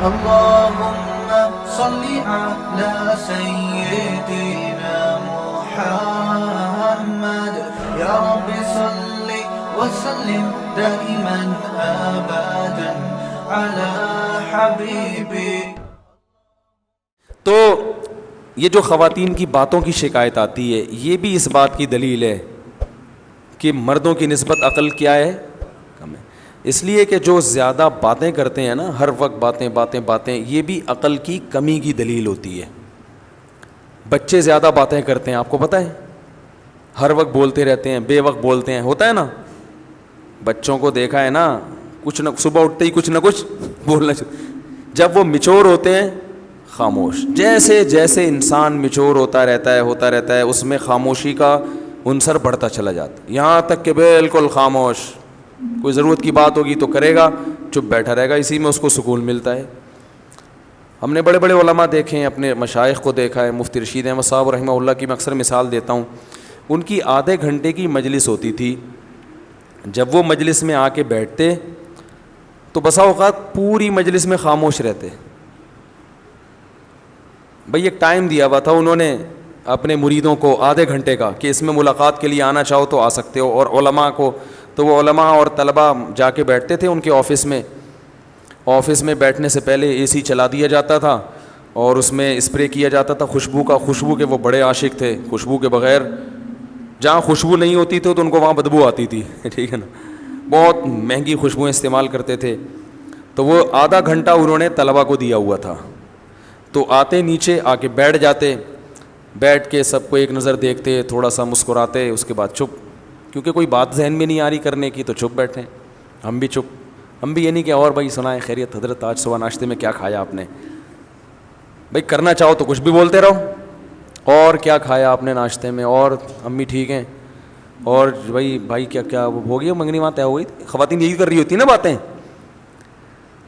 اللهم صل على سيدنا محمد يا رب صل وسلم دائما ابدا على حبيبي. تو یہ جو خواتین کی باتوں کی شکایت آتی ہے یہ بھی اس بات کی دلیل ہے کہ مردوں کی نسبت عقل کیا ہے؟ کم ہے. اس لیے کہ جو زیادہ باتیں کرتے ہیں نا، ہر وقت باتیں باتیں باتیں، یہ بھی عقل کی کمی کی دلیل ہوتی ہے. بچے زیادہ باتیں کرتے ہیں، آپ کو پتہ ہے، ہر وقت بولتے رہتے ہیں، بے وقت بولتے ہیں، ہوتا ہے نا. بچوں کو دیکھا ہے نا، کچھ نہ صبح اٹھتے ہی کچھ نہ کچھ بولنا چاہتے. جب وہ میچور ہوتے ہیں خاموش. جیسے جیسے انسان میچور ہوتا رہتا ہے اس میں خاموشی کا عنصر بڑھتا چلا جاتا ہے، یہاں تک کہ بالکل خاموش. کوئی ضرورت کی بات ہوگی تو کرے گا، چپ بیٹھا رہے گا، اسی میں اس کو سکون ملتا ہے. ہم نے بڑے بڑے علماء دیکھے ہیں، اپنے مشائخ کو دیکھا ہے. مفتی رشید احمد صاحب رحمہ اللہ کی میں اکثر مثال دیتا ہوں. ان کی آدھے گھنٹے کی مجلس ہوتی تھی. جب وہ مجلس میں آ کے بیٹھتے تو بسا اوقات پوری مجلس میں خاموش رہتے. بھئی ایک ٹائم دیا ہوا تھا انہوں نے اپنے مریدوں کو آدھے گھنٹے کا کہ اس میں ملاقات کے لیے آنا چاہو تو آ سکتے ہو. اور علماء کو تو وہ علماء اور طلباء جا کے بیٹھتے تھے ان کے آفس میں. آفس میں بیٹھنے سے پہلے اے سی چلا دیا جاتا تھا اور اس میں اسپرے کیا جاتا تھا خوشبو کا. خوشبو کے وہ بڑے عاشق تھے، خوشبو کے بغیر جہاں خوشبو نہیں ہوتی تھی تو ان کو وہاں بدبو آتی تھی. ٹھیک ہے نا، بہت مہنگی خوشبوئیں استعمال کرتے تھے. تو وہ آدھا گھنٹہ انہوں نے طلباء کو دیا ہوا تھا. تو آتے نیچے آ کے بیٹھ جاتے، بیٹھ کے سب کو ایک نظر دیکھتے، تھوڑا سا مسکراتے، اس کے بعد چپ. کیونکہ کوئی بات ذہن میں نہیں آ رہی کرنے کی تو چپ بیٹھے. ہم بھی چپ. ہم بھی یہ نہیں کہ اور بھائی سنائیں خیریت حضرت آج صبح ناشتے میں کیا کھایا آپ نے. بھائی کرنا چاہو تو کچھ بھی بولتے رہو، اور کیا کھایا آپ نے ناشتے میں، اور امی ٹھیک ہیں، اور بھائی کیا ہو گیا منگنی وہاں طے ہو گئی. خواتین یہی کر رہی ہوتی ہیں نا باتیں.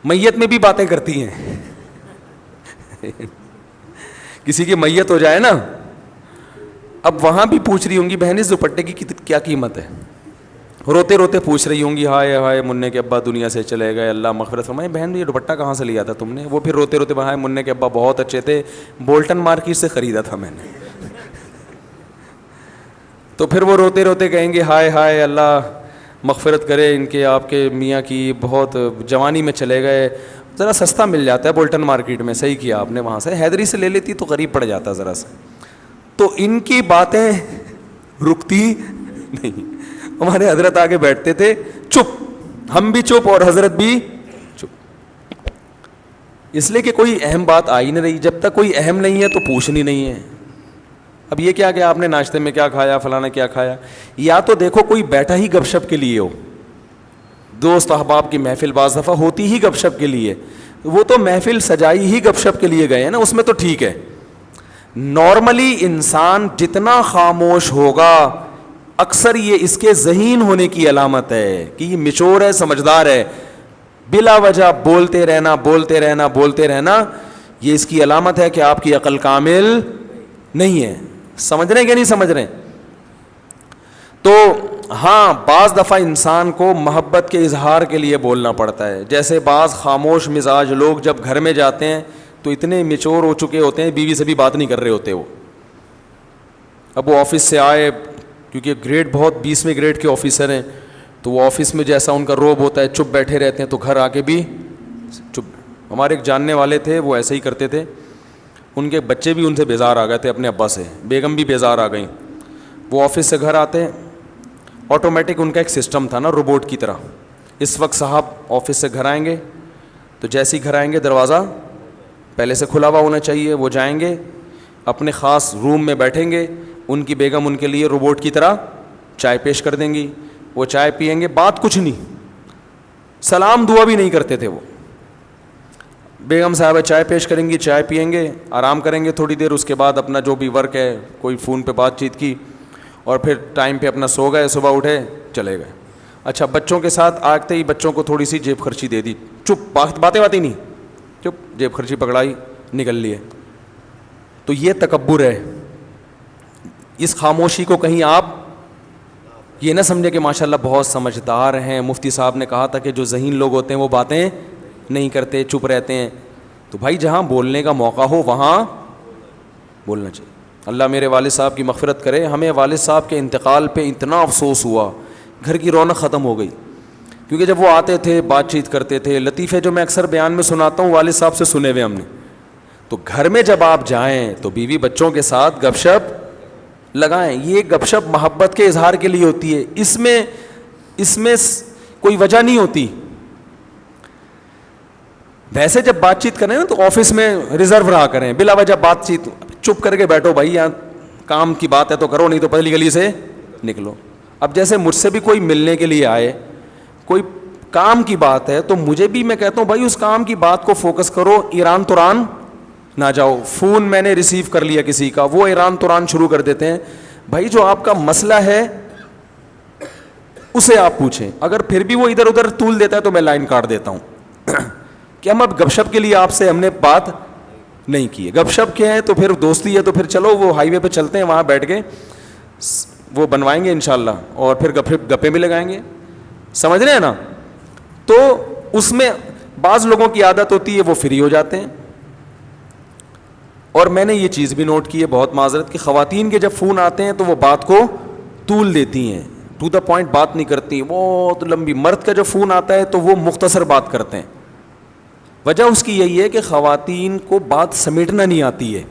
میت میں بھی باتیں کرتی ہیں. کسی کی میت ہو جائے نا، اب وہاں بھی پوچھ رہی ہوں گی بہن اس دوپٹے کی کیا قیمت ہے. روتے روتے پوچھ رہی ہوں گی ہائے ہائے منع کے ابا دنیا سے چلے گئے اللہ مغفرت فرمائے. بہن یہ دوپٹہ کہاں سے لیا تھا تم نے؟ وہ پھر روتے روتے ہائے منع کے ابا بہت اچھے تھے، بولٹن مارکیٹ سے خریدا تھا میں نے. تو پھر وہ روتے روتے کہیں گے ہائے ہائے اللہ مغفرت کرے ان کے آپ کے میاں کی، بہت جوانی میں چلے گئے. ذرا سستا مل جاتا ہے بولٹن مارکیٹ میں، صحیح کیا آپ نے، وہاں سے حیدری سے لے لیتی تو قریب پڑ جاتا ذرا سا. تو ان کی باتیں رکتی نہیں. ہمارے حضرت آگے بیٹھتے تھے چپ، ہم بھی چپ اور حضرت بھی چپ. اس لیے کہ کوئی اہم بات آئی نہیں رہی. جب تک کوئی اہم نہیں ہے تو پوچھنی نہیں ہے. اب یہ کیا کہ آپ نے ناشتے میں کیا کھایا، فلانا کیا کھایا. یا تو دیکھو کوئی بیٹھا ہی گپ شپ کے لیے ہو، دوست احباب کی محفل بعض دفعہ ہوتی ہی گپ شپ کے لیے، وہ تو محفل سجائی ہی گپ شپ کے لیے گئے ہیں نا، اس میں تو ٹھیک ہے. نارملی انسان جتنا خاموش ہوگا اکثر یہ اس کے ذہین ہونے کی علامت ہے کہ یہ میچور ہے، سمجھدار ہے. بلا وجہ بولتے رہنا یہ اس کی علامت ہے کہ آپ کی عقل کامل نہیں ہے. سمجھ رہے ہیں کہ نہیں سمجھ رہے ہیں؟ تو ہاں بعض دفعہ انسان کو محبت کے اظہار کے لیے بولنا پڑتا ہے. جیسے بعض خاموش مزاج لوگ جب گھر میں جاتے ہیں تو اتنے میچور ہو چکے ہوتے ہیں، بیوی سے بھی بات نہیں کر رہے ہوتے. وہ اب وہ آفس سے آئے، کیونکہ گریڈ بہت 20ویں گریڈ کے آفیسر ہیں، تو وہ آفس میں جیسا ان کا روب ہوتا ہے چپ بیٹھے رہتے ہیں، تو گھر آ کے بھی چپ. ہمارے ایک جاننے والے تھے وہ ایسے ہی کرتے تھے. ان کے بچے بھی ان سے بیزار آ گئے تھے اپنے ابا سے، بیگم بھی بیزار آ گئیں. وہ آفس سے گھر آتے ہیں، آٹومیٹک ان کا ایک سسٹم تھا نا روبوٹ کی طرح. اس وقت صاحب آفس سے گھر آئیں گے تو جیسے ہی گھر آئیں گے دروازہ پہلے سے کھلا ہوا ہونا چاہیے. وہ جائیں گے اپنے خاص روم میں بیٹھیں گے، ان کی بیگم ان کے لیے روبوٹ کی طرح چائے پیش کر دیں گی. وہ چائے پئیں گے، بات کچھ نہیں، سلام دعا بھی نہیں کرتے تھے. وہ بیگم صاحبہ چائے پیش کریں گی، چائے پئیں گے، آرام کریں گے تھوڑی دیر. اس کے بعد اپنا جو بھی ورک ہے، کوئی فون پہ بات چیت کی، اور پھر ٹائم پہ اپنا سو گئے، صبح اٹھے چلے گئے. اچھا بچوں کے ساتھ آتے ہی بچوں کو تھوڑی سی جیب خرچی دے دی، چپ، باتیں نہیں، چپ، جیب خرچی پکڑائی، نکل لیے. تو یہ تکبر ہے. اس خاموشی کو کہیں آپ یہ نہ سمجھے کہ ماشاءاللہ بہت سمجھدار ہیں. مفتی صاحب نے کہا تھا کہ جو ذہین لوگ ہوتے ہیں وہ باتیں نہیں کرتے, چپ رہتے ہیں. تو بھائی جہاں بولنے کا موقع ہو وہاں بولنا چاہیے. اللہ میرے والد صاحب کی مغفرت کرے, ہمیں والد صاحب کے انتقال پہ اتنا افسوس ہوا, گھر کی رونق ختم ہو گئی. کیونکہ جب وہ آتے تھے بات چیت کرتے تھے, لطیفے جو میں اکثر بیان میں سناتا ہوں والد صاحب سے سنے ہوئے ہم نے. تو گھر میں جب آپ جائیں تو بیوی بچوں کے ساتھ گپ شپ لگائیں. یہ گپ شپ محبت کے اظہار کے لیے ہوتی ہے, اس میں کوئی وجہ نہیں ہوتی. ویسے جب بات چیت کریں نا تو آفس میں ریزرو رہا کریں, بلا وجہ بات چیت چپ کر کے بیٹھو بھائی, یہاں کام کی بات ہے تو کرو, نہیں تو پتلی گلی سے نکلو. اب جیسے مجھ سے بھی کوئی ملنے کے لیے آئے, کوئی کام کی بات ہے, تو مجھے بھی میں کہتا ہوں بھائی اس کام کی بات کو فوکس کرو, ایران توران نہ جاؤ. فون میں نے ریسیو کر لیا کسی کا, وہ ایران توران شروع کر دیتے ہیں. بھائی جو آپ کا مسئلہ ہے اسے آپ پوچھیں, اگر پھر بھی وہ ادھر ادھر طول دیتا ہے تو میں لائن کاٹ دیتا ہوں کہ ہم اب گپ شپ کے لیے آپ سے ہم نے بات نہیں کی ہے. گپ شپ کیا ہے تو پھر دوستی ہے, تو پھر چلو وہ ہائی وے پہ چلتے ہیں, وہاں بیٹھ کے وہ بنوائیں گے انشاءاللہ, اور پھر گپیں بھی لگائیں گے. سمجھ رہے ہیں نا. تو اس میں بعض لوگوں کی عادت ہوتی ہے وہ فری ہو جاتے ہیں. اور میں نے یہ چیز بھی نوٹ کی ہے, بہت معذرت, کہ خواتین کے جب فون آتے ہیں تو وہ بات کو طول دیتی ہیں, ٹو دا پوائنٹ بات نہیں کرتی, بہت لمبی. مرد کا جب فون آتا ہے تو وہ مختصر بات کرتے ہیں. وجہ اس کی یہی ہے کہ خواتین کو بات سمیٹنا نہیں آتی ہے,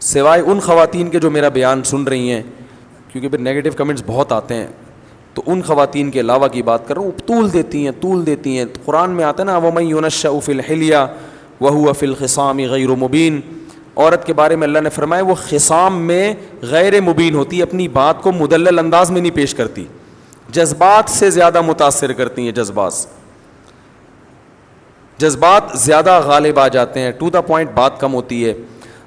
سوائے ان خواتین کے جو میرا بیان سن رہی ہیں, کیونکہ پھر نیگیٹو کمنٹس بہت آتے ہیں. تو ان خواتین کے علاوہ کی بات کر رہا ہوں, طول دیتی ہیں. قرآن میں آتا ہے نا, وَمَن يُنَشَّأُ فِي الْحِلْيَةِ وَهُوَ فِي الْخِصَامِ غَيْرُ مُبِينٍ. عورت کے بارے میں اللہ نے فرمایا وہ خصام میں غیر مبین ہوتی ہے, اپنی بات کو مدلل انداز میں نہیں پیش کرتی, جذبات سے زیادہ متاثر کرتی ہیں. جذبات زیادہ غالب آ جاتے ہیں, ٹو دا پوائنٹ بات کم ہوتی ہے.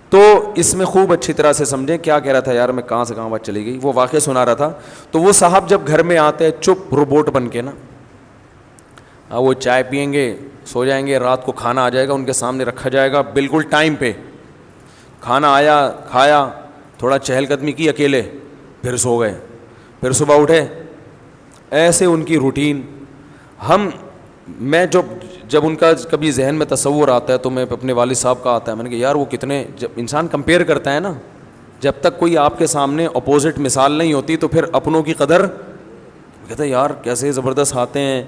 تو اس میں خوب اچھی طرح سے سمجھیں. کیا کہہ رہا تھا یار میں, کہاں سے کہاں بات چلی گئی, وہ واقعہ سنا رہا تھا. تو وہ صاحب جب گھر میں آتے ہیں چپ روبوٹ بن کے نا, وہ چائے پئیں گے, سو جائیں گے, رات کو کھانا آ جائے گا ان کے سامنے رکھا جائے گا بالکل ٹائم پہ, کھانا آیا کھایا, تھوڑا چہل قدمی کی اکیلے, پھر سو گئے, پھر صبح اٹھے. ایسے ان کی روٹین. میں جب ان کا کبھی ذہن میں تصور آتا ہے تو میں اپنے والد صاحب کا آتا ہے, میں نے کہا یار وہ کتنے, جب انسان کمپیئر کرتا ہے نا, جب تک کوئی آپ کے سامنے اپوزٹ مثال نہیں ہوتی تو پھر اپنوں کی قدر کہتا ہے یار کیسے زبردست آتے ہیں.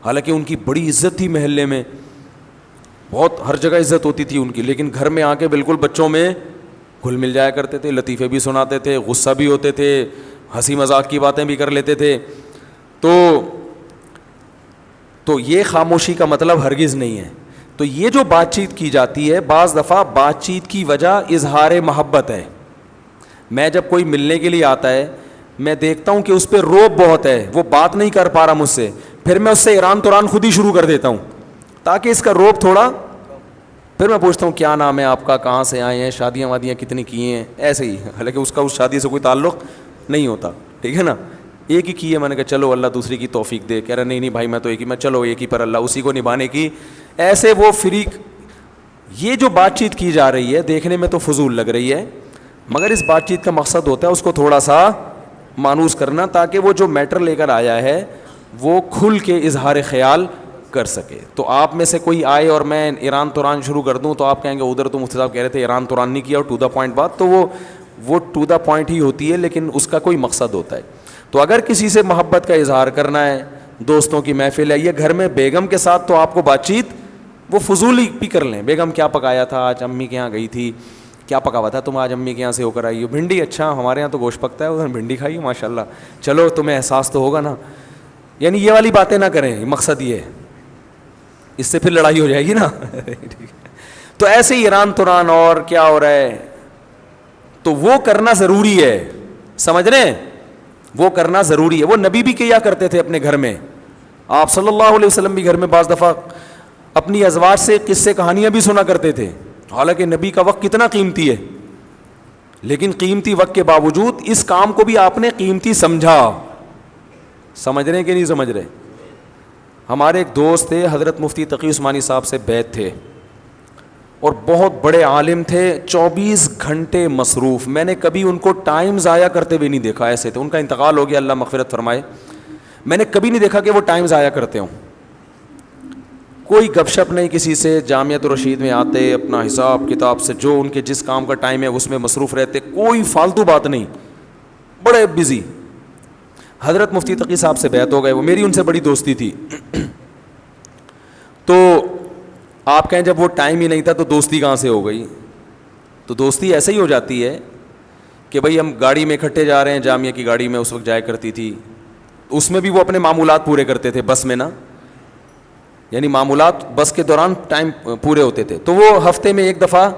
حالانکہ ان کی بڑی عزت تھی محلے میں, بہت ہر جگہ عزت ہوتی تھی ان کی, لیکن گھر میں آ کے بالکل بچوں میں گھل مل جایا کرتے تھے, لطیفے بھی سناتے تھے, غصہ بھی ہوتے تھے, ہنسی مذاق کی باتیں بھی کر لیتے تھے. تو یہ خاموشی کا مطلب ہرگز نہیں ہے. تو یہ جو بات چیت کی جاتی ہے, بعض دفعہ بات چیت کی وجہ اظہار محبت ہے. میں جب کوئی ملنے کے لیے آتا ہے, میں دیکھتا ہوں کہ اس پہ روب بہت ہے, وہ بات نہیں کر پا رہا مجھ سے, پھر میں اس سے ایران توران خود ہی شروع کر دیتا ہوں تاکہ اس کا روب تھوڑا. پھر میں پوچھتا ہوں کیا نام ہے آپ کا, کہاں سے آئے ہیں, شادیاں وادیاں کتنی کی ہیں, ایسے ہی. حالانکہ اس کا اس شادی سے کوئی تعلق نہیں ہوتا, ٹھیک ہے نا, ایک ہی کی ہے. میں نے کہا چلو اللہ دوسری کی توفیق دے. کہہ رہا نہیں بھائی میں تو ایک ہی, میں چلو ایک ہی پر اللہ اسی کو نبھانے کی. ایسے وہ فریق. یہ جو بات چیت کی جا رہی ہے دیکھنے میں تو فضول لگ رہی ہے, مگر اس بات چیت کا مقصد ہوتا ہے اس کو تھوڑا سا مانوس کرنا, تاکہ وہ جو میٹر لے کر آیا ہے وہ کھل کے اظہار خیال کر سکے. تو آپ میں سے کوئی آئے اور میں ایران توران شروع کر دوں تو آپ کہیں گے ادھر تو مفتی صاحب کہہ رہے تھے ایران توران نہیں کیا, اور ٹو دا پوائنٹ بات, تو وہ ٹو دا پوائنٹ ہی ہوتی ہے, لیکن اس کا کوئی مقصد ہوتا ہے. تو اگر کسی سے محبت کا اظہار کرنا ہے, دوستوں کی محفل ہے, یہ گھر میں بیگم کے ساتھ, تو آپ کو بات چیت وہ فضول ہی بھی کر لیں. بیگم کیا پکایا تھا آج, امی کے یہاں گئی تھی, کیا پکا ہوا تھا تم آج امی کے یہاں سے ہو کر آئی ہو, بھنڈی, اچھا ہمارے یہاں تو گوشت پکتا ہے, ادھر بھنڈی کھائی ماشاء اللہ, چلو تمہیں احساس تو ہوگا نا. یعنی یہ والی باتیں نہ کریں, مقصد یہ ہے, اس سے پھر لڑائی ہو جائے گی نا. تو ایسے ہی ایران توران اور کیا ہو رہا ہے, تو وہ کرنا ضروری ہے, سمجھ رہے ہیں, وہ کرنا ضروری ہے. وہ نبی بھی کیا کرتے تھے اپنے گھر میں, آپ صلی اللہ علیہ وسلم بھی گھر میں بعض دفعہ اپنی ازواج سے قصے کہانیاں بھی سنا کرتے تھے. حالانکہ نبی کا وقت کتنا قیمتی ہے, لیکن قیمتی وقت کے باوجود اس کام کو بھی آپ نے قیمتی سمجھا. سمجھ رہے ہیں کہ نہیں سمجھ رہے. ہمارے ایک دوست تھے, حضرت مفتی تقی عثمانی صاحب سے بیعت تھے, اور بہت بڑے عالم تھے, 24 گھنٹے مصروف. میں نے کبھی ان کو ٹائم ضائع کرتے ہوئے نہیں دیکھا. ایسے تھے, ان کا انتقال ہو گیا, اللہ مغفرت فرمائے. میں نے کبھی نہیں دیکھا کہ وہ ٹائم ضائع کرتے ہوں. کوئی گپ شپ نہیں کسی سے, جامعۃ الرشید میں آتے, اپنا حساب کتاب سے جو ان کے جس کام کا ٹائم ہے اس میں مصروف رہتے, کوئی فالتو بات نہیں, بڑے بزی. حضرت مفتی تقی صاحب سے بیعت ہو گئے, وہ میری ان سے بڑی دوستی تھی. تو آپ کہیں جب وہ ٹائم ہی نہیں تھا تو دوستی کہاں سے ہو گئی؟ تو دوستی ایسے ہی ہو جاتی ہے کہ بھئی ہم گاڑی میں اکٹھے جا رہے ہیں, جامعہ کی گاڑی میں اس وقت جایا کرتی تھی, اس میں بھی وہ اپنے معمولات پورے کرتے تھے بس میں نا, یعنی معمولات بس کے دوران ٹائم پورے ہوتے تھے. تو وہ ہفتے میں ایک دفعہ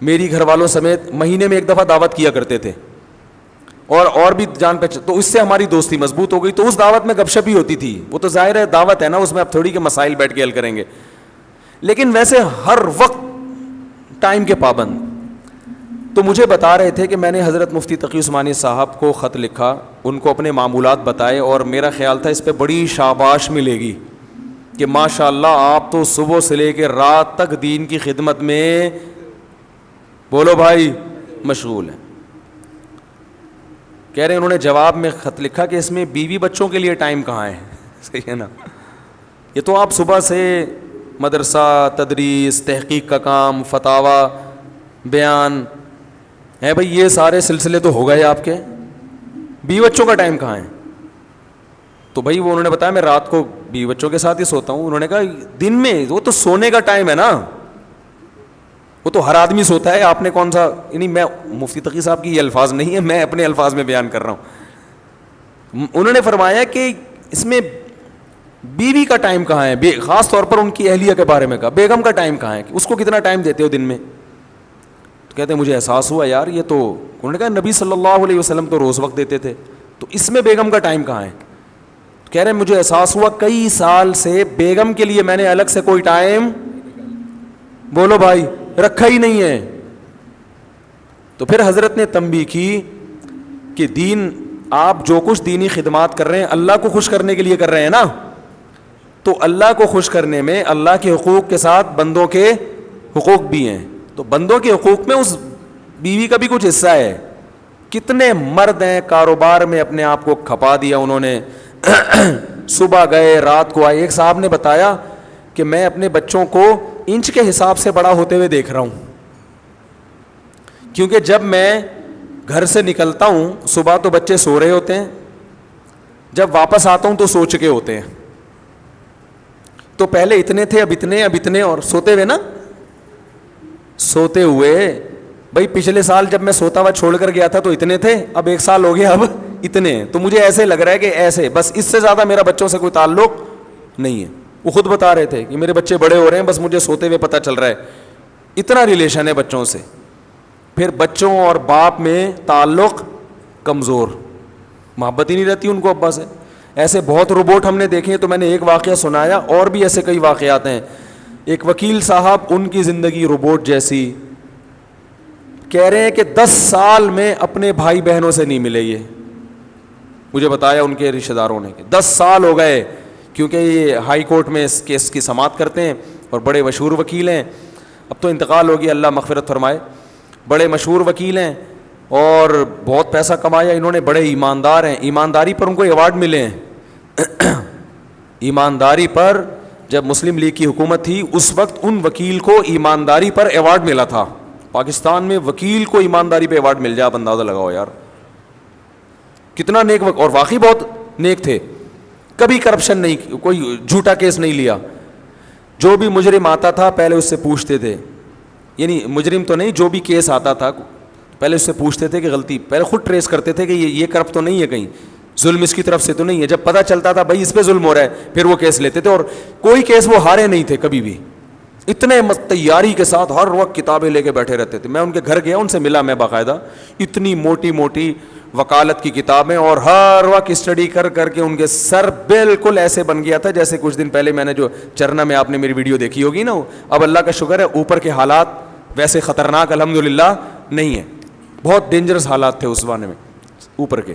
میری گھر والوں سمیت مہینے میں ایک دفعہ دعوت کیا کرتے تھے, اور بھی جان پہچان, تو اس سے ہماری دوستی مضبوط ہو گئی. تو اس دعوت میں گپ شپ ہی ہوتی تھی, وہ تو ظاہر ہے دعوت ہے نا, اس میں آپ تھوڑی کے مسائل بیٹھ کے حل کریں گے, لیکن ویسے ہر وقت ٹائم کے پابند. تو مجھے بتا رہے تھے کہ میں نے حضرت مفتی تقی عثمانی صاحب کو خط لکھا, ان کو اپنے معمولات بتائے, اور میرا خیال تھا اس پہ بڑی شاباش ملے گی کہ ماشاء اللہ آپ تو صبح سے لے کے رات تک دین کی خدمت میں, بولو بھائی, مشغول ہیں. کہہ رہے ہیں انہوں نے جواب میں خط لکھا کہ اس میں بیوی بچوں کے لیے ٹائم کہاں ہے. صحیح ہے نا, یہ تو آپ صبح سے مدرسہ, تدریس, تحقیق کا کام, فتاوی, بیان ہے بھائی, یہ سارے سلسلے تو ہو گئے آپ کے, بیوی بچوں کا ٹائم کہاں ہے؟ تو بھائی وہ انہوں نے بتایا میں رات کو بیوی بچوں کے ساتھ ہی سوتا ہوں. انہوں نے کہا دن میں وہ تو سونے کا ٹائم ہے نا, وہ تو ہر آدمی سوتا ہے, آپ نے کون سا, یعنی میں مفتی تقی صاحب کی یہ الفاظ نہیں ہے, میں اپنے الفاظ میں بیان کر رہا ہوں. انہوں نے فرمایا کہ اس میں بیوی کا ٹائم کہاں ہے, خاص طور پر ان کی اہلیہ کے بارے میں کہا, بیگم کا ٹائم کہاں ہے, اس کو کتنا ٹائم دیتے ہو دن میں؟ تو کہتے ہیں مجھے احساس ہوا یار یہ تو, انہوں نے کہا نبی صلی اللہ علیہ وسلم تو روز وقت دیتے تھے, تو اس میں بیگم کا ٹائم کہاں ہے؟ کہہ رہے ہیں مجھے احساس ہوا کئی سال سے بیگم کے لیے میں نے الگ سے کوئی ٹائم, بولو بھائی, رکھا ہی نہیں ہے. تو پھر حضرت نے تنبیہ کی کہ دین, آپ جو کچھ دینی خدمات کر رہے ہیں اللہ کو خوش کرنے کے لیے کر رہے ہیں نا, تو اللہ کو خوش کرنے میں اللہ کے حقوق کے ساتھ بندوں کے حقوق بھی ہیں. تو بندوں کے حقوق میں اس بیوی کا بھی کچھ حصہ ہے. کتنے مرد ہیں کاروبار میں اپنے آپ کو کھپا دیا انہوں نے, صبح گئے رات کو آئے. ایک صاحب نے بتایا کہ میں اپنے بچوں کو انچ کے حساب سے بڑا ہوتے ہوئے دیکھ رہا ہوں, کیونکہ جب میں گھر سے نکلتا ہوں صبح تو بچے سو رہے ہوتے ہیں, جب واپس آتا ہوں تو سو چکے ہوتے ہیں. تو پہلے اتنے تھے, اب اتنے, اب اتنے, اور سوتے ہوئے نا, سوتے ہوئے. بھائی پچھلے سال جب میں سوتا ہوا چھوڑ کر گیا تھا تو اتنے تھے, اب ایک سال ہو گیا اب اتنے. تو مجھے ایسے لگ رہا ہے کہ ایسے بس, اس سے زیادہ میرا بچوں سے کوئی تعلق نہیں ہے. وہ خود بتا رہے تھے کہ میرے بچے بڑے ہو رہے ہیں, بس مجھے سوتے ہوئے پتہ چل رہا ہے, اتنا ریلیشن ہے بچوں سے. پھر بچوں اور باپ میں تعلق کمزور, محبت ہی نہیں رہتی ان کو ابا سے. ایسے بہت روبوٹ ہم نے دیکھے. تو میں نے ایک واقعہ سنایا, اور بھی ایسے کئی واقعات ہیں. ایک وکیل صاحب, ان کی زندگی روبوٹ جیسی, کہہ رہے ہیں کہ 10 سال میں اپنے بھائی بہنوں سے نہیں ملے. یہ مجھے بتایا ان کے رشتہ داروں نے کہ 10 سال ہو گئے, کیونکہ یہ ہائی کورٹ میں اس کیس کی سماعت کرتے ہیں اور بڑے مشہور وکیل ہیں. اب تو انتقال ہو گیا, اللہ مغفرت فرمائے. بڑے مشہور وکیل ہیں اور بہت پیسہ کمایا انہوں نے, بڑے ایماندار ہیں. ایمانداری پر ان کو ایوارڈ ملے ہیں. ایمانداری پر, جب مسلم لیگ کی حکومت تھی اس وقت ان وکیل کو ایمانداری پر ایوارڈ ملا تھا. پاکستان میں وکیل کو ایمانداری پہ ایوارڈ مل جائے, آپ اندازہ لگاؤ یار کتنا نیک اور واقعی بہت نیک تھے. کبھی کرپشن نہیں, کوئی جھوٹا کیس نہیں لیا. جو بھی مجرم آتا تھا پہلے اس سے پوچھتے تھے, یعنی مجرم تو نہیں, جو بھی کیس آتا تھا پہلے اس سے پوچھتے تھے کہ غلطی, پہلے خود ٹریس کرتے تھے کہ یہ کرپٹ تو نہیں ہے, کہیں ظلم اس کی طرف سے تو نہیں ہے. جب پتہ چلتا تھا بھائی اس پہ ظلم ہو رہا ہے, پھر وہ کیس لیتے تھے. اور کوئی کیس وہ ہارے نہیں تھے کبھی بھی, اتنے تیاری کے ساتھ ہر وقت کتابیں لے کے بیٹھے رہتے تھے. میں ان کے گھر گیا, ان سے ملا میں باقاعدہ, اتنی موٹی موٹی وکالت کی کتابیں, اور ہر وقت اسٹڈی کر کر کے ان کے سر بالکل ایسے بن گیا تھا جیسے کچھ دن پہلے میں نے جو چرنا میں آپ نے میری ویڈیو دیکھی ہوگی نا. اب اللہ کا شکر ہے اوپر کے حالات ویسے خطرناک الحمدللہ نہیں ہے, بہت ڈینجرس حالات تھے اس زمانے میں اوپر کے.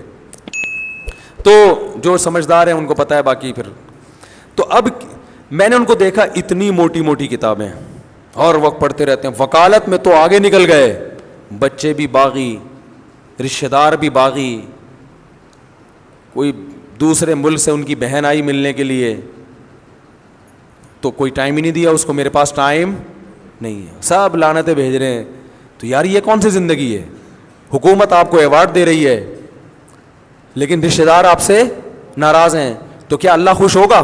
تو جو سمجھدار ہیں ان کو پتہ ہے, باقی پھر تو اب میں نے ان کو دیکھا اتنی موٹی موٹی کتابیں اور وقت پڑھتے رہتے ہیں. وکالت میں تو آگے نکل گئے, بچے بھی باغی, رشتہ دار بھی باغی, کوئی دوسرے ملک سے ان کی بہن آئی ملنے کے لیے, تو کوئی ٹائم ہی نہیں دیا اس کو, میرے پاس ٹائم نہیں ہے, سب لعنتیں بھیج رہے ہیں. تو یار یہ کون سی زندگی ہے؟ حکومت آپ کو ایوارڈ دے رہی ہے لیکن رشتہ دار آپ سے ناراض ہیں, تو کیا اللہ خوش ہوگا؟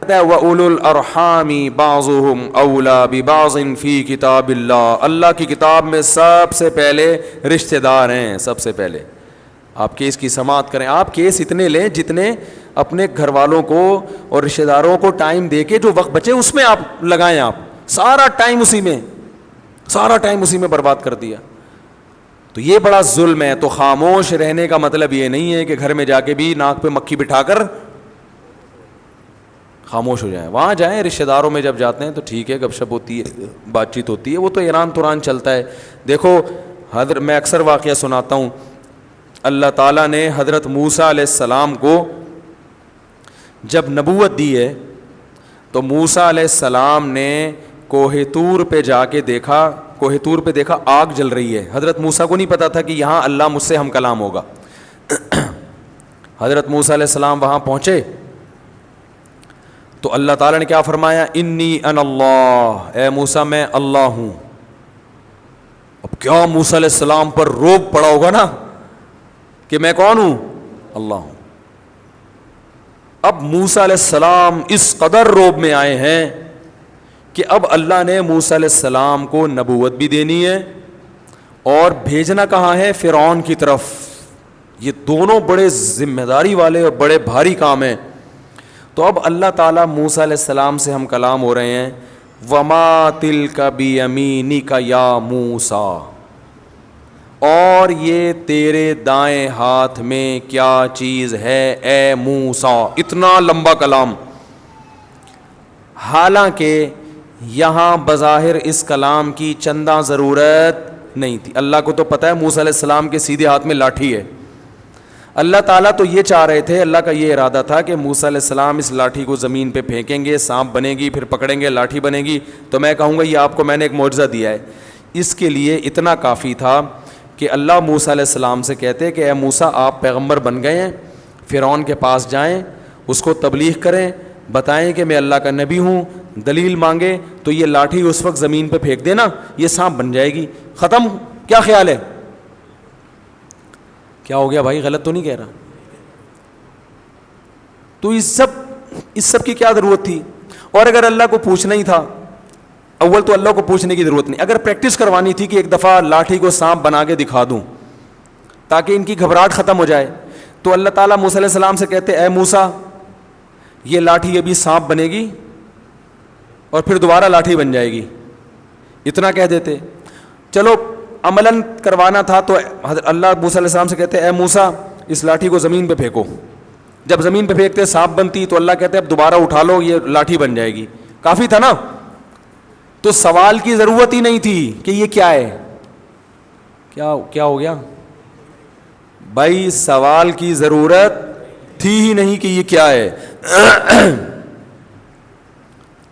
وَأُولُو الْأَرْحَامِ بَعْضُهُمْ أَوْلَى بِبَعْضٍ فِي كِتَابِ اللَّهِ, اللہ کی کتاب میں سب سے پہلے رشتہ دار ہیں. سب سے پہلے آپ کیس کی سماعت کریں, آپ کیس اتنے لیں جتنے اپنے گھر والوں کو اور رشتہ داروں کو ٹائم دے کے جو وقت بچے اس میں آپ لگائیں. آپ سارا ٹائم اسی میں برباد کر دیا, تو یہ بڑا ظلم ہے. تو خاموش رہنے کا مطلب یہ نہیں ہے کہ گھر میں جا کے بھی ناک پہ مکھی بٹھا کر خاموش ہو جائیں. وہاں جائیں, رشتہ داروں میں جب جاتے ہیں تو ٹھیک ہے, گپ شپ ہوتی ہے, بات چیت ہوتی ہے, وہ تو ایران توران چلتا ہے. دیکھو میں اکثر واقعہ سناتا ہوں, اللہ تعالیٰ نے حضرت موسیٰ علیہ السلام کو جب نبوت دی ہے تو موسیٰ علیہ السلام نے کوہ طور پہ جا کے دیکھا, کوہ طور پہ دیکھا آگ جل رہی ہے. حضرت موسیٰ کو نہیں پتا تھا کہ یہاں اللہ مجھ سے ہم کلام ہوگا. حضرت موسیٰ علیہ السلام وہاں پہنچے تو اللہ تعالیٰ نے کیا فرمایا, انی انا اللہ, اے موسیٰ میں اللہ ہوں. اب کیا موسیٰ علیہ السلام پر روب پڑا ہوگا نا کہ میں کون ہوں؟ اللہ ہوں. اب موسیٰ علیہ السلام اس قدر روب میں آئے ہیں کہ اب اللہ نے موسیٰ علیہ السلام کو نبوت بھی دینی ہے اور بھیجنا کہاں ہے؟ فرعون کی طرف. یہ دونوں بڑے ذمہ داری والے اور بڑے بھاری کام ہیں. تو اب اللہ تعالیٰ موسیٰ علیہ السلام سے ہم کلام ہو رہے ہیں, وما تلک بیمینک یا موسیٰ, اور یہ تیرے دائیں ہاتھ میں کیا چیز ہے اے موسیٰ. اتنا لمبا کلام, حالانکہ یہاں بظاہر اس کلام کی چندہ ضرورت نہیں تھی. اللہ کو تو پتہ ہے موسیٰ علیہ السلام کے سیدھے ہاتھ میں لاٹھی ہے. اللہ تعالیٰ تو یہ چاہ رہے تھے, اللہ کا یہ ارادہ تھا کہ موسیٰ علیہ السلام اس لاٹھی کو زمین پہ پھینکیں گے, سانپ بنے گی, پھر پکڑیں گے, لاٹھی بنے گی, تو میں کہوں گا یہ آپ کو میں نے ایک معجزہ دیا ہے. اس کے لیے اتنا کافی تھا کہ اللہ موسیٰ علیہ السلام سے کہتے کہ اے موسیٰ آپ پیغمبر بن گئے ہیں, فرعون کے پاس جائیں, اس کو تبلیغ کریں, بتائیں کہ میں اللہ کا نبی ہوں, دلیل مانگے تو یہ لاٹھی اس وقت زمین پہ پھینک دینا, یہ سانپ بن جائے گی, ختم. کیا خیال ہے؟ کیا ہو گیا بھائی, غلط تو نہیں کہہ رہا؟ تو اس سب کی کیا ضرورت تھی؟ اور اگر اللہ کو پوچھنا ہی تھا, اول تو اللہ کو پوچھنے کی ضرورت نہیں, اگر پریکٹس کروانی تھی کہ ایک دفعہ لاٹھی کو سانپ بنا کے دکھا دوں تاکہ ان کی گھبراہٹ ختم ہو جائے, تو اللہ تعالیٰ موسیٰ علیہ السلام سے کہتے اے موسیٰ یہ لاٹھی ابھی سانپ بنے گی اور پھر دوبارہ لاٹھی بن جائے گی, اتنا کہہ دیتے. چلو عملاً کروانا تھا تو اللہ موسیٰ علیہ السلام سے کہتے اے موسیٰ اس لاٹھی کو زمین پہ پھینکو. جب زمین پہ پھینکتے سانپ بنتی تو اللہ کہتے اب دوبارہ اٹھا لو, یہ لاٹھی بن جائے گی. کافی تھا نا. تو سوال کی ضرورت ہی نہیں تھی کہ یہ کیا ہے. کیا ہو گیا بھائی؟ سوال کی ضرورت تھی ہی نہیں کہ یہ کیا ہے.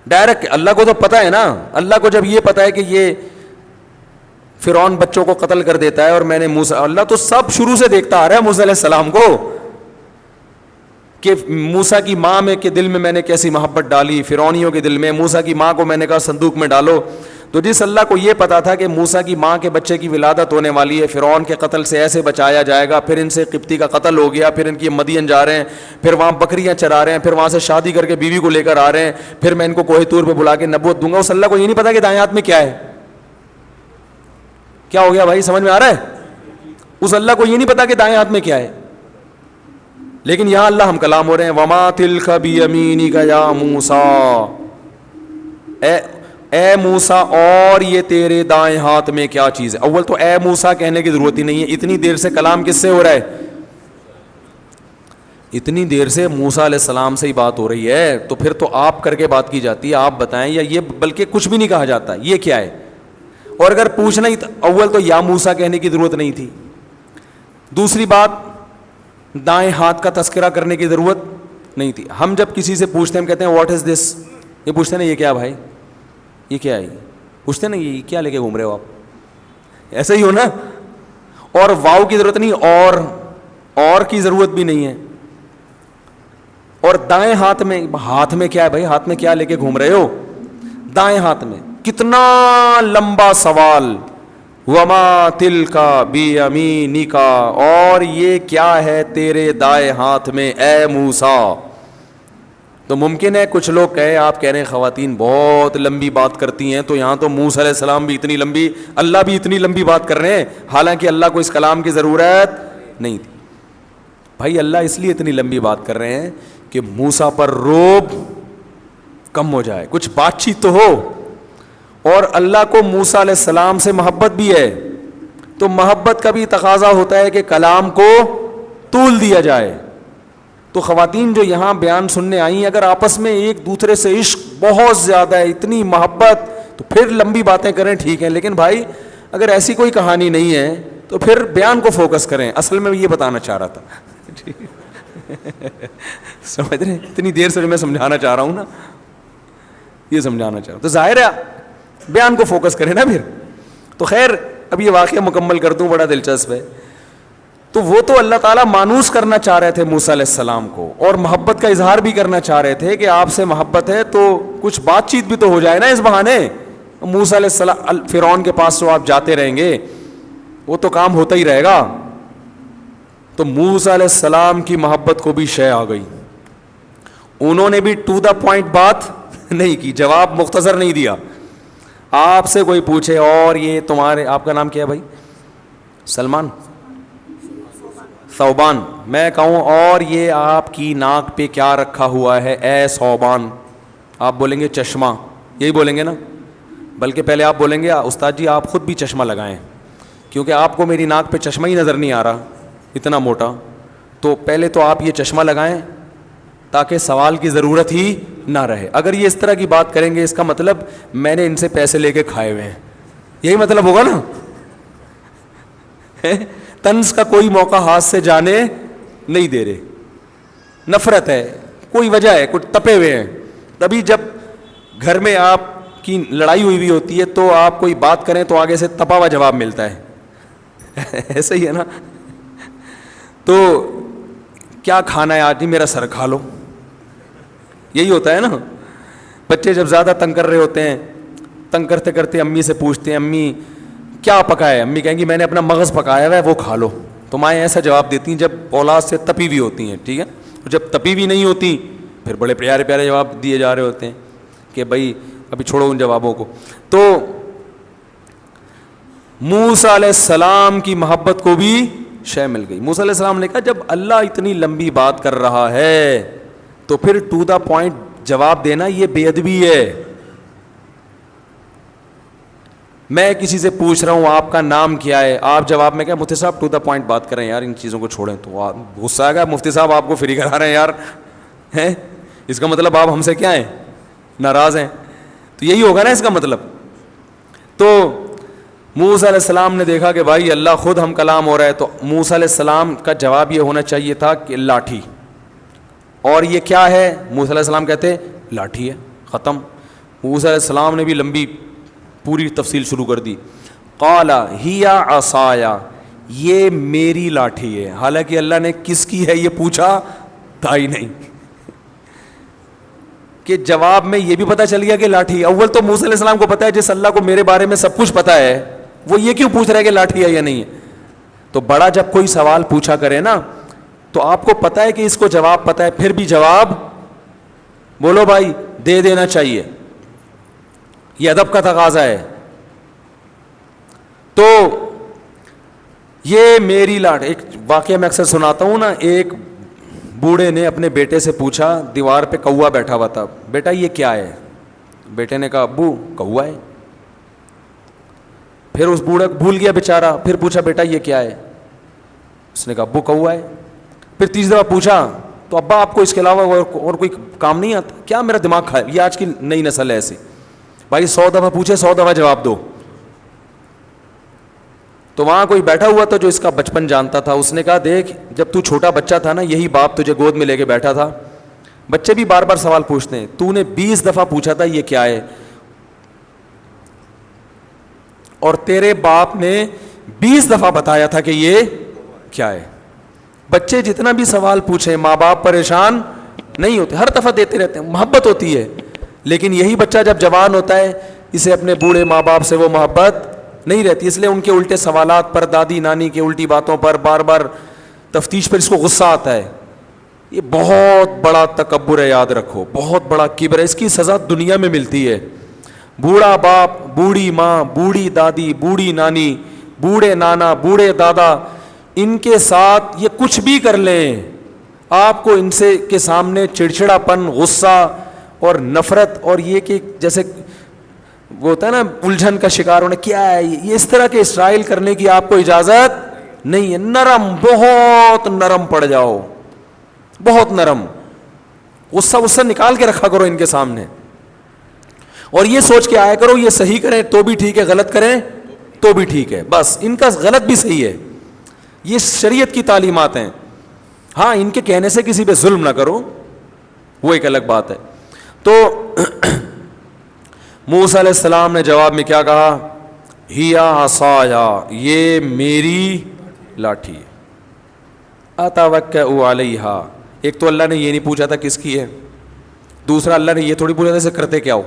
ڈائریکٹ اللہ کو تو پتہ ہے نا. اللہ کو جب یہ پتہ ہے کہ یہ فرعون بچوں کو قتل کر دیتا ہے اور میں نے موسیٰ, اللہ تو سب شروع سے دیکھتا آ رہا ہے موسیٰ علیہ السلام کو کہ موسیٰ کی ماں میں کے دل میں نے کیسی محبت ڈالی, فرعونیوں کے دل میں. موسیٰ کی ماں کو میں نے کہا صندوق میں ڈالو. تو جس اللہ کو یہ پتا تھا کہ موسیٰ کی ماں کے بچے کی ولادت ہونے والی ہے, فرعون کے قتل سے ایسے بچایا جائے گا, پھر ان سے قبطی کا قتل ہو گیا, پھر ان کی مدین جا رہے ہیں, پھر وہاں بکریاں چرا رہے ہیں, پھر وہاں سے شادی کر کے بیوی کو لے کر آ رہے ہیں, پھر میں ان کو کوہ طور پہ بلا کے نبوت دوں گا. اس اللہ کو یہ نہیں پتا کہ دائیں ہاتھ میں کیا ہے. کیا ہو گیا بھائی, سمجھ میں آ رہا ہے؟ اس اللہ کو یہ نہیں پتا کہ دائیں ہاتھ میں کیا ہے. لیکن یہاں اللہ ہم کلام ہو رہے ہیں, وما تلک بیمینک یا موسیٰ, اے موسیٰ اور یہ تیرے دائیں ہاتھ میں کیا چیز ہے. اول تو اے موسیٰ کہنے کی ضرورت ہی نہیں ہے. اتنی دیر سے کلام کس سے ہو رہا ہے؟ اتنی دیر سے موسیٰ علیہ السلام سے ہی بات ہو رہی ہے, تو پھر تو آپ کر کے بات کی جاتی ہے, آپ بتائیں, یا یہ بلکہ کچھ بھی نہیں کہا جاتا یہ کیا ہے. اور اگر پوچھنا ہی اول تو یا موسیٰ کہنے کی ضرورت نہیں تھی. دوسری بات, دائیں ہاتھ کا تذکرہ کرنے کی ضرورت نہیں تھی. ہم جب کسی سے پوچھتے ہیں, ہم کہتے ہیں واٹ از دس, یہ پوچھتے ہیں نا یہ کیا بھائی, یہ کیا ہے, پوچھتے ہیں نا یہ کیا لے کے گھوم رہے ہو آپ, ایسا ہی ہو نا. اور واو کی ضرورت نہیں, اور کی ضرورت بھی نہیں ہے. اور دائیں ہاتھ میں کیا ہے بھائی, ہاتھ میں کیا لے کے گھوم رہے ہو, دائیں ہاتھ میں. کتنا لمبا سوال. وما تلکا بیمینکا, اور یہ کیا ہے تیرے دائیں ہاتھ میں اے موسیٰ. تو ممکن ہے کچھ لوگ کہے, آپ کہہ رہے ہیں خواتین بہت لمبی بات کرتی ہیں, تو یہاں تو موسیٰ علیہ السلام بھی اتنی لمبی, اللہ بھی اتنی لمبی بات کر رہے ہیں, حالانکہ اللہ کو اس کلام کی ضرورت نہیں تھی. بھائی اللہ اس لیے اتنی لمبی بات کر رہے ہیں کہ موسیٰ پر روب کم ہو جائے, کچھ بات چیت تو ہو. اور اللہ کو موسیٰ علیہ السلام سے محبت بھی ہے, تو محبت کا بھی تقاضا ہوتا ہے کہ کلام کو طول دیا جائے. تو خواتین جو یہاں بیان سننے آئی ہیں, اگر آپس میں ایک دوسرے سے عشق بہت زیادہ ہے, اتنی محبت, تو پھر لمبی باتیں کریں ٹھیک ہے, لیکن بھائی اگر ایسی کوئی کہانی نہیں ہے تو پھر بیان کو فوکس کریں. اصل میں یہ بتانا چاہ رہا تھا سمجھ رہے, اتنی دیر سے میں سمجھانا چاہ رہا ہوں نا, یہ سمجھانا چاہ رہا ہوں, تو ظاہر ہے بیان کو فوکس کریں نا پھر. تو خیر اب یہ واقعہ مکمل کر دوں, بڑا دلچسپ ہے. تو وہ تو اللہ تعالیٰ مانوس کرنا چاہ رہے تھے موسیٰ علیہ السلام کو, اور محبت کا اظہار بھی کرنا چاہ رہے تھے کہ آپ سے محبت ہے تو کچھ بات چیت بھی تو ہو جائے نا اس بہانے. موسیٰ علیہ السلام فرعون کے پاس تو آپ جاتے رہیں گے, وہ تو کام ہوتا ہی رہے گا. تو موسیٰ علیہ السلام کی محبت کو بھی شے آ گئی, انہوں نے بھی ٹو دا پوائنٹ بات نہیں کی, جواب مختصر نہیں دیا. آپ سے کوئی پوچھے اور یہ تمہارے, آپ کا نام کیا ہے بھائی؟ سلمان, ثوبان. میں کہوں اور یہ آپ کی ناک پہ کیا رکھا ہوا ہے اے ثوبان, آپ بولیں گے چشمہ, یہی بولیں گے نا. بلکہ پہلے آپ بولیں گے استاد جی آپ خود بھی چشمہ لگائیں, کیونکہ آپ کو میری ناک پہ چشمہ ہی نظر نہیں آ رہا اتنا موٹا. تو پہلے تو آپ یہ چشمہ لگائیں تاکہ سوال کی ضرورت ہی نہ رہے. اگر یہ اس طرح کی بات کریں گے اس کا مطلب میں نے ان سے پیسے لے کے کھائے ہوئے ہیں, یہی مطلب ہوگا نا. طنز کا کوئی موقع ہاتھ سے جانے نہیں دے رہے, نفرت ہے, کوئی وجہ ہے, کچھ تپے ہوئے ہیں. تبھی جب گھر میں آپ کی لڑائی ہوئی بھی ہوتی ہے تو آپ کوئی بات کریں تو آگے سے تپا ہوا جواب ملتا ہے, ایسا ہی ہے نا. تو کیا کھانا ہے آج؟ میرا سر کھا لو, یہی ہوتا ہے نا. بچے جب زیادہ تنگ کر رہے ہوتے ہیں, تنگ کرتے کرتے امی سے پوچھتے ہیں امی کیا پکا ہے, امی کہیں گی میں نے اپنا مغز پکایا ہوا ہے وہ کھا لو. تو مائیں ایسا جواب دیتی ہیں جب اولاد سے تپی ہوئی ہوتی ہیں, ٹھیک ہے. جب تپی ہوئی نہیں ہوتی پھر بڑے پیارے پیارے جواب دیے جا رہے ہوتے ہیں کہ بھائی ابھی چھوڑو ان جوابوں کو. تو موسیٰ علیہ السلام کی محبت کو بھی شے مل گئی. موسیٰ علیہ السلام نے کہا جب اللہ اتنی لمبی بات کر رہا ہے تو پھر ٹو دا پوائنٹ جواب دینا یہ بے ادبی ہے. میں کسی سے پوچھ رہا ہوں آپ کا نام کیا ہے, آپ جواب میں کیا مفتی صاحب ٹو دا پوائنٹ بات کریں یار, ان چیزوں کو چھوڑیں. تو غصہ آئے گا مفتی صاحب آپ کو فری کرا رہے ہیں یار, ہیں اس کا مطلب آپ ہم سے کیا ہیں, ناراض ہیں. تو یہی ہوگا نا اس کا مطلب. تو موسیٰ علیہ السلام نے دیکھا کہ بھائی اللہ خود ہم کلام ہو رہا ہے, تو موسیٰ علیہ السلام کا جواب یہ ہونا چاہیے تھا کہ لاٹھی. اور یہ کیا ہے؟ موسیٰ علیہ السلام کہتے لاٹھی ہے, ختم. موسیٰ علیہ السلام نے بھی لمبی پوری تفصیل شروع کر دی. قال ہی عصایا, یہ میری لاٹھی ہے. حالانکہ اللہ نے کس کی ہے یہ پوچھا تھا ہی نہیں, کہ جواب میں یہ بھی پتہ چل گیا کہ لاٹھی. اول تو موسیٰ علیہ السلام کو پتہ ہے جس اللہ کو میرے بارے میں سب کچھ پتہ ہے وہ یہ کیوں پوچھ رہا ہے کہ لاٹھی ہے یا نہیں ہے. تو بڑا جب کوئی سوال پوچھا کرے نا تو آپ کو پتہ ہے کہ اس کو جواب پتہ ہے, پھر بھی جواب بولو بھائی دے دینا چاہیے, یہ ادب کا تقاضا ہے. تو یہ میری لاٹھی. ایک واقعہ میں اکثر سناتا ہوں نا, ایک بوڑھے نے اپنے بیٹے سے پوچھا, دیوار پہ کوا بیٹھا ہوا تھا, بیٹا یہ کیا ہے؟ بیٹے نے کہا ابو کوا ہے. پھر اس بوڑھے بھول گیا بیچارہ, پھر پوچھا بیٹا یہ کیا ہے؟ اس نے کہا ابو کوا ہے. پھر تیسری دفعہ پوچھا تو ابا آپ کو اس کے علاوہ اور کوئی کام نہیں آتا کیا؟ میرا دماغ کھائے. یہ آج کی نئی نسل ہے ایسی, بھائی 100 دفعہ پوچھے 100 دفعہ جواب دو. تو وہاں کوئی بیٹھا ہوا تھا جو اس کا بچپن جانتا تھا, اس نے کہا دیکھ جب تو چھوٹا بچہ تھا نا یہی باپ تجھے گود میں لے کے بیٹھا تھا, بچے بھی بار بار سوال پوچھتے ہیں, تو نے 20 دفعہ پوچھا تھا یہ کیا ہے, اور تیرے باپ نے 20 دفعہ بتایا تھا کہ یہ کیا ہے. بچے جتنا بھی سوال پوچھیں ماں باپ پریشان نہیں ہوتے, ہر دفعہ دیتے رہتے ہیں, محبت ہوتی ہے. لیکن یہی بچہ جب جوان ہوتا ہے اسے اپنے بوڑھے ماں باپ سے وہ محبت نہیں رہتی, اس لیے ان کے الٹے سوالات پر, دادی نانی کے الٹی باتوں پر بار بار تفتیش پر اس کو غصہ آتا ہے. یہ بہت بڑا تکبر ہے, یاد رکھو, بہت بڑا کبر ہے. اس کی سزا دنیا میں ملتی ہے. بوڑھا باپ, بوڑھی ماں, بوڑھی دادی, بوڑھی نانی, بوڑھے نانا, بوڑھے دادا, ان کے ساتھ یہ کچھ بھی کر لیں, آپ کو ان سے کے سامنے چڑچڑا پن, غصہ اور نفرت, اور یہ کہ جیسے وہ ہوتا ہے نا الجھن کا شکار ہونا, کیا ہے یہ, اس طرح کے اسٹائل کرنے کی آپ کو اجازت نہیں ہے. نرم, بہت نرم پڑ جاؤ, بہت نرم, غصہ نکال کے رکھا کرو ان کے سامنے, اور یہ سوچ کے آیا کرو یہ صحیح کریں تو بھی ٹھیک ہے, غلط کریں تو بھی ٹھیک ہے, بس ان کا غلط بھی صحیح ہے. یہ شریعت کی تعلیمات ہیں. ہاں ان کے کہنے سے کسی پہ ظلم نہ کرو, وہ ایک الگ بات ہے. تو موسیٰ علیہ السلام نے جواب میں کیا کہا؟ ہیا عصایا, یہ میری لاٹھی ہے, اتوکئ علیہا. ایک تو اللہ نے یہ نہیں پوچھا تھا کس کی ہے, دوسرا اللہ نے یہ تھوڑی پوچھا تھا اسے کرتے کیا ہو.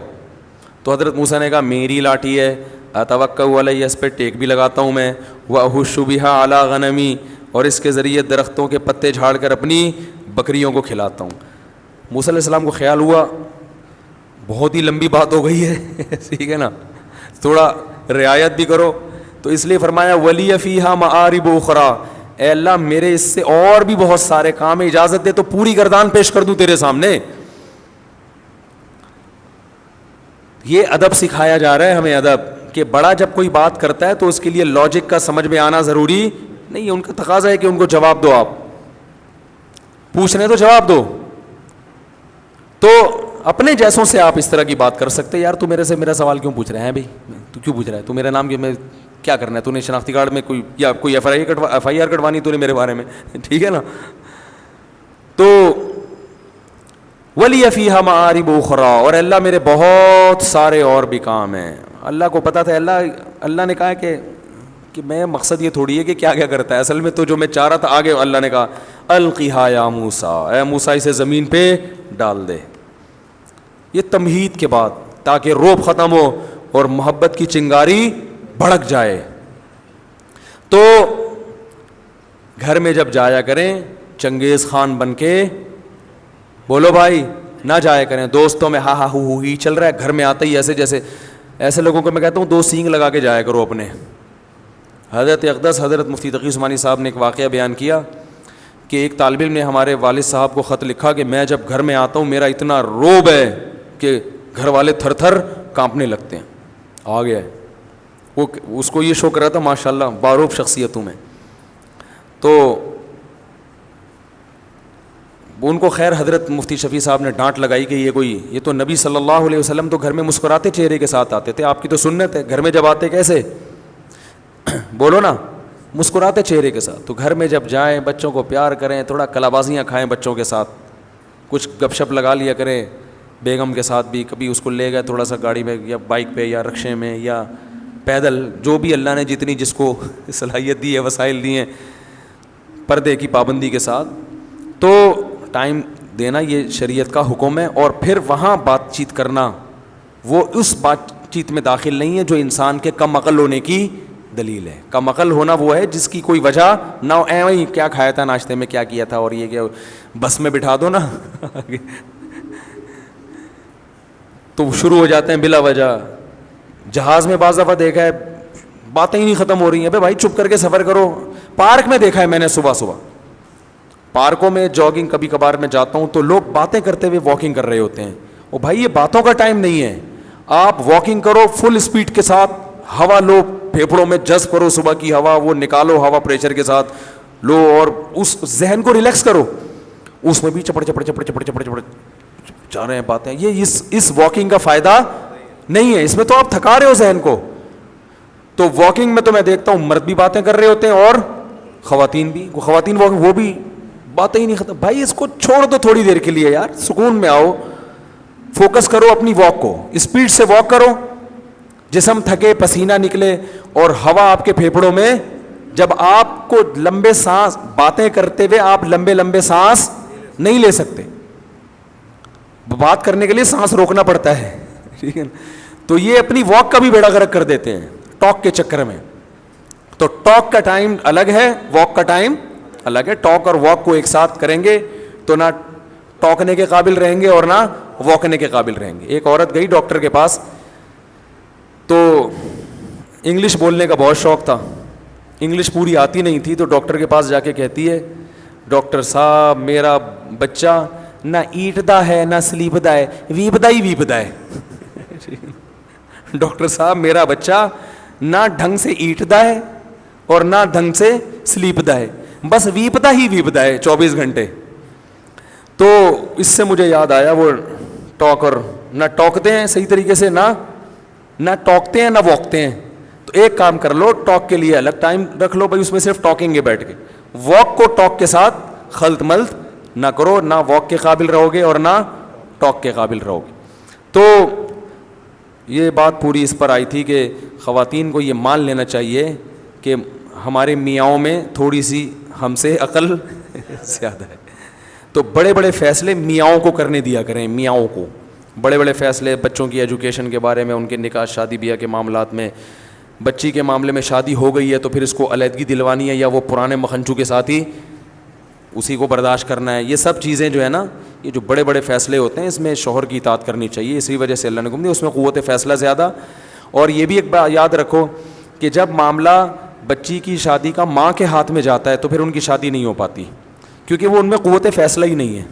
تو حضرت موسیٰ نے کہا میری لاٹھی ہے, اتوکئ علیہ, اس پہ ٹیک بھی لگاتا ہوں میں, واہش بہا علی غنمی, اور اس کے ذریعے درختوں کے پتے جھاڑ کر اپنی بکریوں کو کھلاتا ہوں. موسیٰ علیہ السلام کو خیال ہوا بہت ہی لمبی بات ہو گئی ہے, ٹھیک ہے نا, تھوڑا رعایت بھی کرو, تو اس لیے فرمایا ولی فیہا معارب اخری, اے اللہ میرے اس سے اور بھی بہت سارے کام ہیں, اجازت دے تو پوری گردان پیش کر دوں تیرے سامنے. یہ ادب سکھایا جا رہا ہے ہمیں, ادب, کہ بڑا جب کوئی بات کرتا ہے تو اس کے لیے لاجک کا سمجھ میں آنا ضروری نہیں ہے. ان کا تقاضا ہے کہ ان کو جواب دو, آپ پوچھ رہے ہیں تو جواب دو. تو اپنے جیسوں سے آپ اس طرح کی بات کر سکتے, یار تو میرے سے میرا سوال کیوں پوچھ رہے ہیں بھائی, تو کیوں پوچھ رہا ہے, تو میرا نام کیا کرنا ہے, تو نے شناختی کارڈ میں کوئی یا کوئی ایف آئی آر کٹوانی تو نے میرے بارے میں, ٹھیک ہے نا. تو ولی فیہا معارب اخری, اور اللہ میرے بہت سارے اور بھی کام ہیں. اللہ کو پتا تھا, اللہ نے کہا کہ میں مقصد یہ تھوڑی ہے کہ کیا کیا کرتا ہے, اصل میں تو جو میں چاہ رہا تھا آگے, اللہ نے کہا القیہا یا موسیٰ, اے موسیٰ اسے زمین پہ ڈال دے. یہ تمہید کے بعد, تاکہ روب ختم ہو اور محبت کی چنگاری بھڑک جائے. تو گھر میں جب جایا کریں چنگیز خان بن کے, بولو بھائی, نہ جایا کریں دوستوں میں ہا ہا ہو ہی چل رہا ہے, گھر میں آتے ہی ایسے جیسے, ایسے لوگوں کو میں کہتا ہوں 2 سینگ لگا کے جایا کرو اپنے. حضرت اقدس حضرت مفتی تقی عثمانی صاحب نے ایک واقعہ بیان کیا کہ ایک طالب علم نے ہمارے والد صاحب کو خط لکھا کہ میں جب گھر میں آتا ہوں میرا اتنا روب ہے کہ گھر والے تھر تھر کانپنے لگتے ہیں. آ گیا ہے وہ, اس کو یہ شو کر رہا تھا ماشاءاللہ باروب شخصیتوں میں. تو ان کو خیر حضرت مفتی شفیع صاحب نے ڈانٹ لگائی کہ یہ تو نبی صلی اللہ علیہ وسلم تو گھر میں مسکراتے چہرے کے ساتھ آتے تھے, آپ کی تو سنت ہے, گھر میں جب آتے کیسے, بولو نا, مسکراتے چہرے کے ساتھ. تو گھر میں جب جائیں بچوں کو پیار کریں, تھوڑا کلابازیاں کھائیں بچوں کے ساتھ, کچھ گپ شپ لگا لیا کریں بیگم کے ساتھ بھی, کبھی اس کو لے گئے تھوڑا سا گاڑی میں یا بائک پہ یا رکشے میں یا پیدل, جو بھی اللہ نے جتنی جس کو صلاحیت دی ہے, وسائل دی ہیں, پردے کی پابندی کے ساتھ, تو ٹائم دینا یہ شریعت کا حکم ہے. اور پھر وہاں بات چیت کرنا وہ اس بات چیت میں داخل نہیں ہے جو انسان کے کم عقل ہونے کی دلیل ہے. کم عقل ہونا وہ ہے جس کی کوئی وجہ نہ ہو, ایویں کیا کھایا تھا ناشتے میں, کیا کیا تھا, اور یہ کیا, بس میں بٹھا دو نا تو شروع ہو جاتے ہیں بلا وجہ. جہاز میں بعض دفعہ دیکھا ہے باتیں ہی نہیں ختم ہو رہی ہیں, بھائی چپ کر کے سفر کرو. پارک میں دیکھا ہے میں نے, صبح پارکوں میں جاگنگ کبھی کبھار میں جاتا ہوں تو لوگ باتیں کرتے ہوئے واکنگ کر رہے ہوتے ہیں. اور بھائی یہ باتوں کا ٹائم نہیں ہے, آپ واکنگ کرو فل اسپیڈ کے ساتھ, ہوا لو, پھیپھڑوں میں جذب کرو صبح کی ہوا, وہ نکالو ہوا پریشر کے ساتھ لو, اور اس ذہن کو ریلیکس کرو. اس میں بھی چپڑ جا رہے ہیں باتیں, یہ اس واکنگ کا فائدہ نہیں ہے, اس میں تو آپ تھکا رہے ہو ذہن کو. تو واکنگ میں تو میں دیکھتا ہوں مرد بھی باتیں کر رہے ہوتے ہیں اور خواتین بھی, وہ بھی باتیں ہی نہیں ختم. بھائی اس کو چھوڑ دو تھوڑی دیر کے لیے یار, سکون میں آؤ, فوکس کرو اپنی واک کو, اسپیڈ سے واک کرو, جسم تھکے, پسینہ نکلے, اور ہوا آپ کے پھیپھڑوں میں. جب آپ کو لمبے سانس, باتیں کرتے ہوئے آپ لمبے سانس نہیں لے سکتے, بات کرنے کے لیے سانس روکنا پڑتا ہے, ٹھیک ہے. تو یہ اپنی واک کا بھی بیڑا غرق کر دیتے ہیں ٹاک کے چکر میں. تو ٹاک کا ٹائم الگ ہے, واک کا ٹائم الگ ہے. ٹاک اور واک کو ایک ساتھ کریں گے تو نہ ٹاکنے کے قابل رہیں گے اور نہ واکنے کے قابل رہیں گے. ایک عورت گئی ڈاکٹر کے پاس, تو انگلش بولنے کا بہت شوق تھا, انگلش پوری آتی نہیں تھی, تو ڈاکٹر کے پاس جا کے کہتی ہے, ڈاکٹر صاحب میرا بچہ نہ ایٹدا ہے نہ سلیپدا ہے, ویپدا ہی ویپدا ہے. ڈاکٹر صاحب میرا بچہ نہ ڈھنگ سے ایٹدا ہے اور نہ ڈھنگ سے سلیپدا ہے, بس ویپدا ہی ویپدا ہے 24 گھنٹے. تو اس سے مجھے یاد آیا وہ ٹاکر نہ ٹاکتے ہیں صحیح طریقے سے, نہ ٹاکتے ہیں نہ واکتے ہیں. تو ایک کام کر لو, ٹاک کے لیے الگ ٹائم رکھ لو بھائی, اس میں صرف ٹاکنگ ہے بیٹھ کے. واک کو ٹاک کے ساتھ خلط ملط نہ کرو, نہ واک کے قابل رہو گے اور نہ ٹاک کے قابل رہو گے. تو یہ بات پوری اس پر آئی تھی کہ خواتین کو یہ مان لینا چاہیے کہ ہمارے میاؤں میں تھوڑی سی ہم سے عقل زیادہ ہے. تو بڑے بڑے فیصلے میاؤں کو کرنے دیا کریں, میاؤں کو بڑے بڑے فیصلے بچوں کی ایجوکیشن کے بارے میں, ان کے نکاح شادی بیاہ کے معاملات میں. بچی کے معاملے میں شادی ہو گئی ہے تو پھر اس کو علیحدگی دلوانی ہے یا وہ پرانے مکھنچو کے ساتھ ہی اسی کو برداشت کرنا ہے. یہ سب چیزیں جو ہے نا, یہ جو بڑے بڑے فیصلے ہوتے ہیں اس میں شوہر کی اطاعت کرنی چاہیے. اسی وجہ سے اللہ نے حکم دیا, اس میں قوت فیصلہ زیادہ. اور یہ بھی ایک بات یاد رکھو کہ جب معاملہ بچی کی شادی کا ماں کے ہاتھ میں جاتا ہے تو پھر ان کی شادی نہیں ہو پاتی, کیونکہ وہ ان میں قوت فیصلہ ہی نہیں ہے.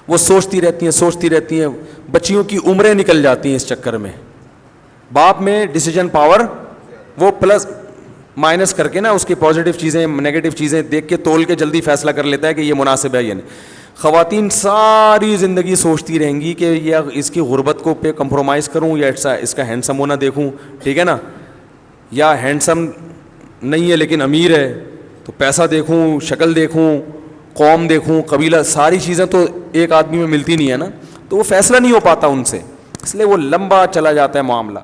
وہ سوچتی رہتی ہیں, بچیوں کی عمریں نکل جاتی ہیں اس چکر میں. باپ میں ڈیسیجن پاور وہ پلس مائنس کر کے نا, اس کی پازیٹیو چیزیں نیگیٹو چیزیں دیکھ کے تول کے جلدی فیصلہ کر لیتا ہے کہ یہ مناسب ہے یا نہیں. خواتین ساری زندگی سوچتی رہیں گی کہ یا اس کی غربت کو پہ کمپرومائز کروں یا اس کا ہینڈسم ہونا دیکھوں, ٹھیک ہے نا, یا ہینڈسم نہیں ہے لیکن امیر ہے تو پیسہ دیکھوں, شکل دیکھوں, قوم دیکھوں, قبیلہ, ساری چیزیں تو ایک آدمی میں ملتی نہیں ہے نا, تو وہ فیصلہ نہیں ہو پاتا ان سے, اس لیے وہ لمبا چلا جاتا ہے معاملہ.